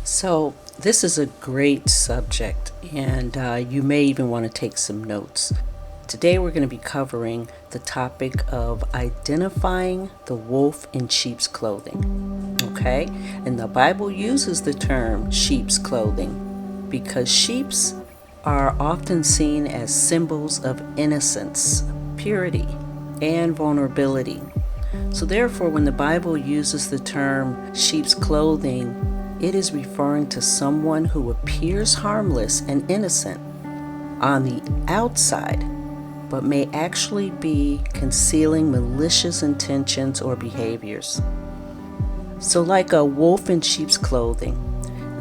So, this is a great subject, and you may even want to take some notes. Today, we're going to be covering the topic of identifying the wolf in sheep's clothing. Okay? And the Bible uses the term sheep's clothing because sheeps are often seen as symbols of innocence, purity, and vulnerability. So, therefore, when the Bible uses the term sheep's clothing, it is referring to someone who appears harmless and innocent on the outside, but may actually be concealing malicious intentions or behaviors. So, like a wolf in sheep's clothing,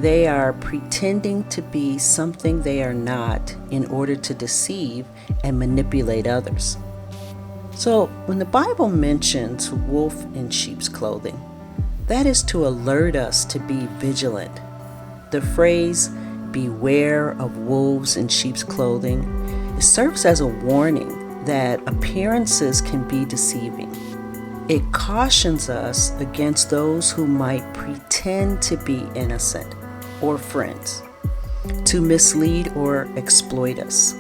they are pretending to be something they are not in order to deceive and manipulate others. So, when the Bible mentions wolf in sheep's clothing, that is to alert us to be vigilant. The phrase, beware of wolves in sheep's clothing, it serves as a warning that appearances can be deceiving. It cautions us against those who might pretend to be innocent or friends, to mislead or exploit us.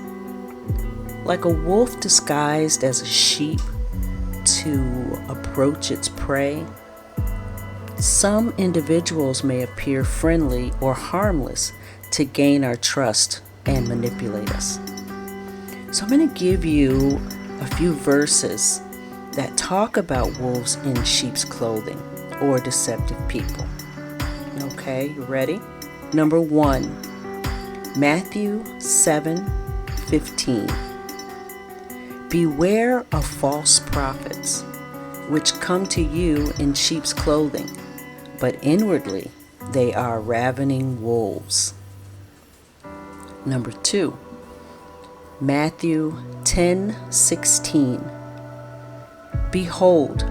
Like a wolf disguised as a sheep to approach its prey, some individuals may appear friendly or harmless to gain our trust and manipulate us. So I'm going to give you a few verses that talk about wolves in sheep's clothing or deceptive people. Okay, you ready? Number 1, Matthew 7:15. Beware of false prophets, which come to you in sheep's clothing, but inwardly they are ravening wolves. Number 2, Matthew 10:16. Behold,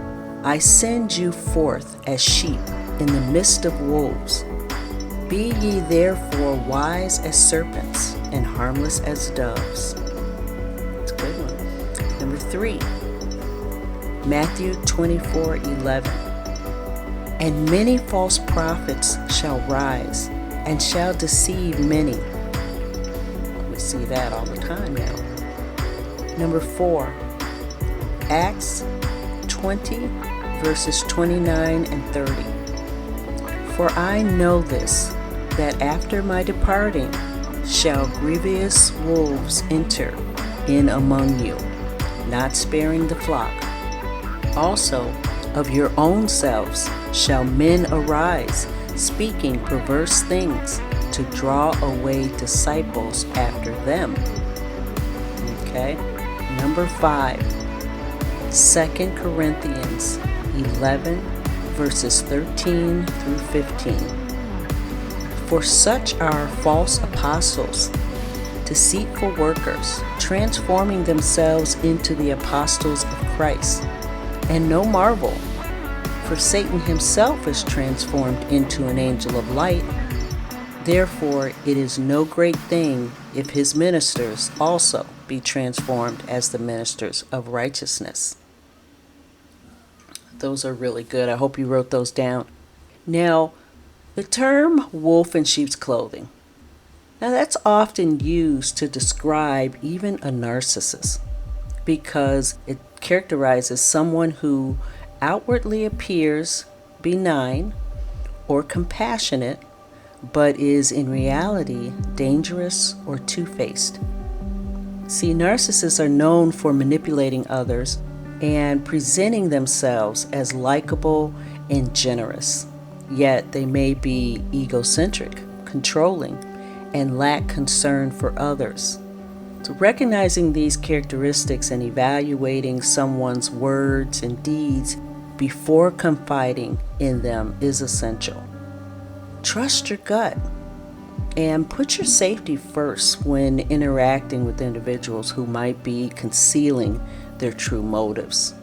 I send you forth as sheep in the midst of wolves. Be ye therefore wise as serpents and harmless as doves. That's a good one. Number 3, Matthew 24:11. And many false prophets shall rise, and shall deceive many. We see that all the time now. Number 4, Acts 20, verses 29 and 30. For I know this, that after my departing shall grievous wolves enter in among you, not sparing the flock. Also, of your own selves shall men arise, speaking perverse things, to draw away disciples after them. Okay? Number 5, 2 Corinthians 11, verses 13 through 15. For such are false apostles, deceitful workers, transforming themselves into the apostles of Christ. And no marvel, for Satan himself is transformed into an angel of light. Therefore, it is no great thing if his ministers also be transformed as the ministers of righteousness. Those are really good. I hope you wrote those down. Now, the term wolf in sheep's clothing. Now, that's often used to describe even a narcissist because it characterizes someone who outwardly appears benign or compassionate, but is in reality dangerous or two-faced. See, narcissists are known for manipulating others and presenting themselves as likable and generous, yet they may be egocentric, controlling, and lack concern for others. So recognizing these characteristics and evaluating someone's words and deeds before confiding in them is essential. Trust your gut and put your safety first when interacting with individuals who might be concealing their true motives.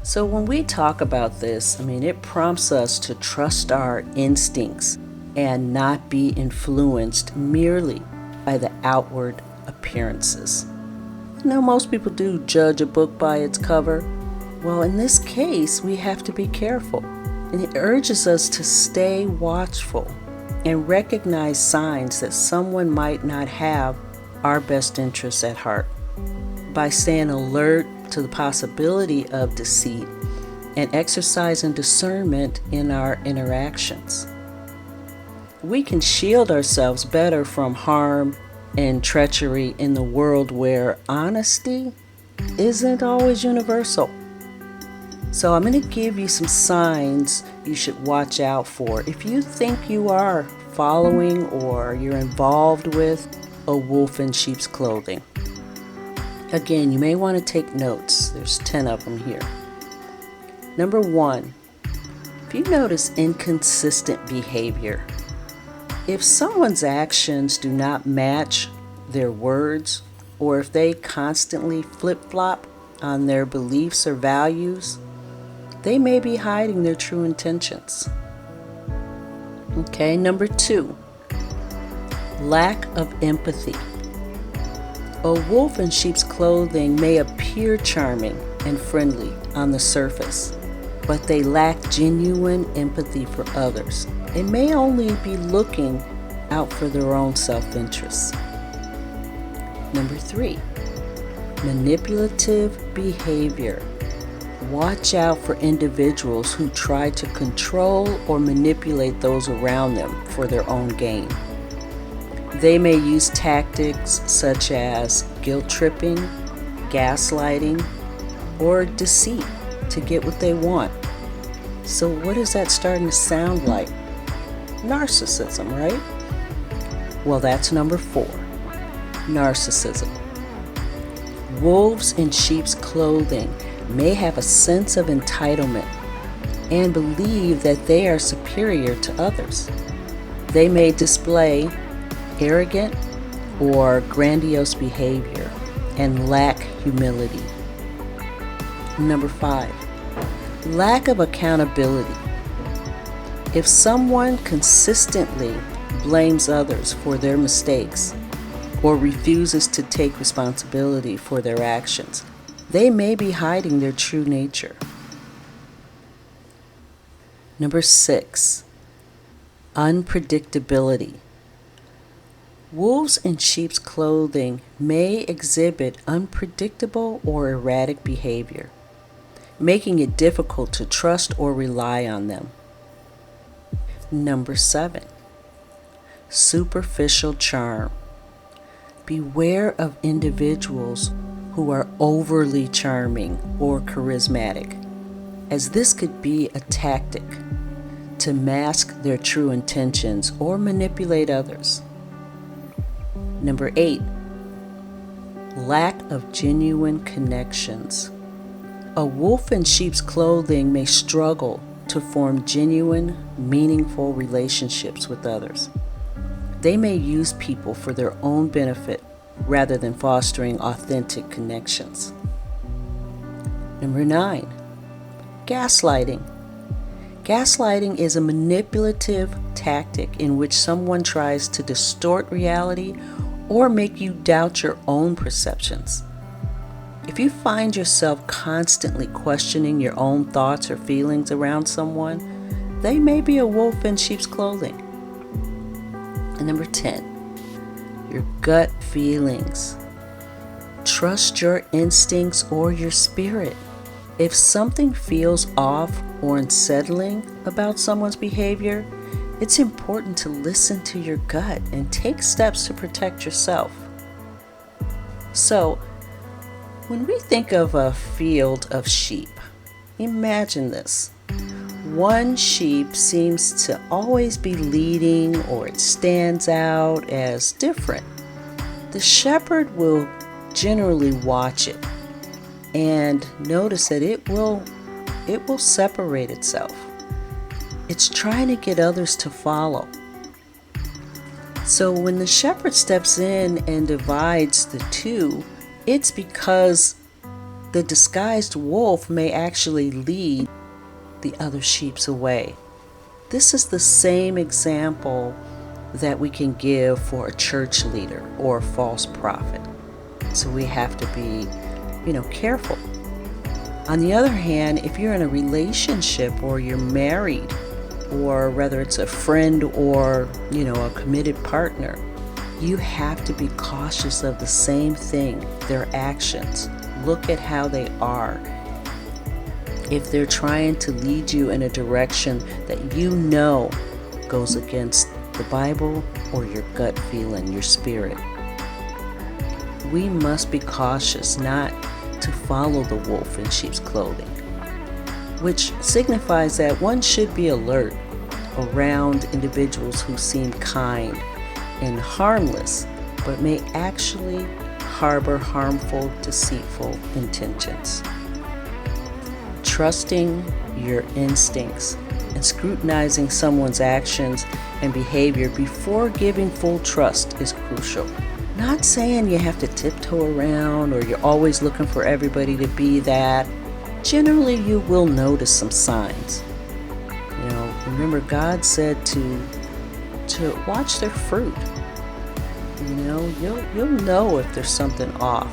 So when we talk about this, it prompts us to trust our instincts and not be influenced merely by the outward appearances. Most people do judge a book by its cover. Well, in this case, we have to be careful. And it urges us to stay watchful and recognize signs that someone might not have our best interests at heart. By staying alert to the possibility of deceit and exercising discernment in our interactions, we can shield ourselves better from harm and treachery in the world where honesty isn't always universal. So I'm going to give you some signs you should watch out for if you think you are following or you're involved with a wolf in sheep's clothing. Again, you may want to take notes. There's 10 of them here. Number 1, if you notice inconsistent behavior, if someone's actions do not match their words, or if they constantly flip-flop on their beliefs or values, they may be hiding their true intentions. Okay, number 2, lack of empathy. A wolf in sheep's clothing may appear charming and friendly on the surface, but they lack genuine empathy for others. They may only be looking out for their own self-interest. Number 3, manipulative behavior. Watch out for individuals who try to control or manipulate those around them for their own gain. They may use tactics such as guilt tripping, gaslighting, or deceit to get what they want. So what is that starting to sound like? Narcissism, right? Well, that's number 4, narcissism. Wolves in sheep's clothing may have a sense of entitlement and believe that they are superior to others. They may display arrogant or grandiose behavior and lack humility. Number 5, lack of accountability. If someone consistently blames others for their mistakes or refuses to take responsibility for their actions, they may be hiding their true nature. Number 6, unpredictability. Wolves in sheep's clothing may exhibit unpredictable or erratic behavior, making it difficult to trust or rely on them. Number 7, superficial charm. Beware of individuals who are overly charming or charismatic, as this could be a tactic to mask their true intentions or manipulate others. Number 8, lack of genuine connections. A wolf in sheep's clothing may struggle to form genuine, meaningful relationships with others. They may use people for their own benefit rather than fostering authentic connections. Number 9, gaslighting. Gaslighting is a manipulative tactic in which someone tries to distort reality or make you doubt your own perceptions. If you find yourself constantly questioning your own thoughts or feelings around someone, they may be a wolf in sheep's clothing. And number 10, your gut feelings. Trust your instincts or your spirit. If something feels off or unsettling about someone's behavior, it's important to listen to your gut and take steps to protect yourself. So, when we think of a field of sheep, imagine this. One sheep seems to always be leading, or it stands out as different. The shepherd will generally watch it and notice that it will separate itself. It's trying to get others to follow. So when the shepherd steps in and divides the two, it's because the disguised wolf may actually lead the other sheep away. This is the same example that we can give for a church leader or a false prophet. So we have to be, careful. On the other hand, if you're in a relationship or you're married, or whether it's a friend or, a committed partner, you have to be cautious of the same thing, their actions. Look at how they are. If they're trying to lead you in a direction that goes against the Bible or your gut feeling, your spirit, we must be cautious not to follow the wolf in sheep's clothing, which signifies that one should be alert around individuals who seem kind and harmless, but may actually harbor harmful, deceitful intentions. Trusting your instincts and scrutinizing someone's actions and behavior before giving full trust is crucial. Not saying you have to tiptoe around or you're always looking for everybody to be that. Generally, you will notice some signs. Remember God said to watch their fruit. You'll know if there's something off.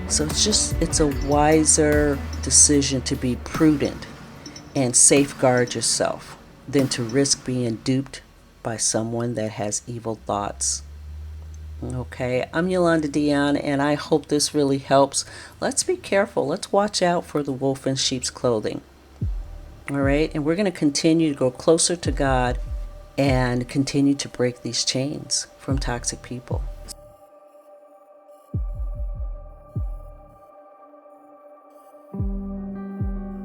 So it's a wiser decision to be prudent and safeguard yourself than to risk being duped by someone that has evil thoughts. Okay, I'm Yolanda Dion, and I hope this really helps. Let's be careful. Let's watch out for the wolf in sheep's clothing. All right, and we're going to continue to go closer to God and continue to break these chains from toxic people.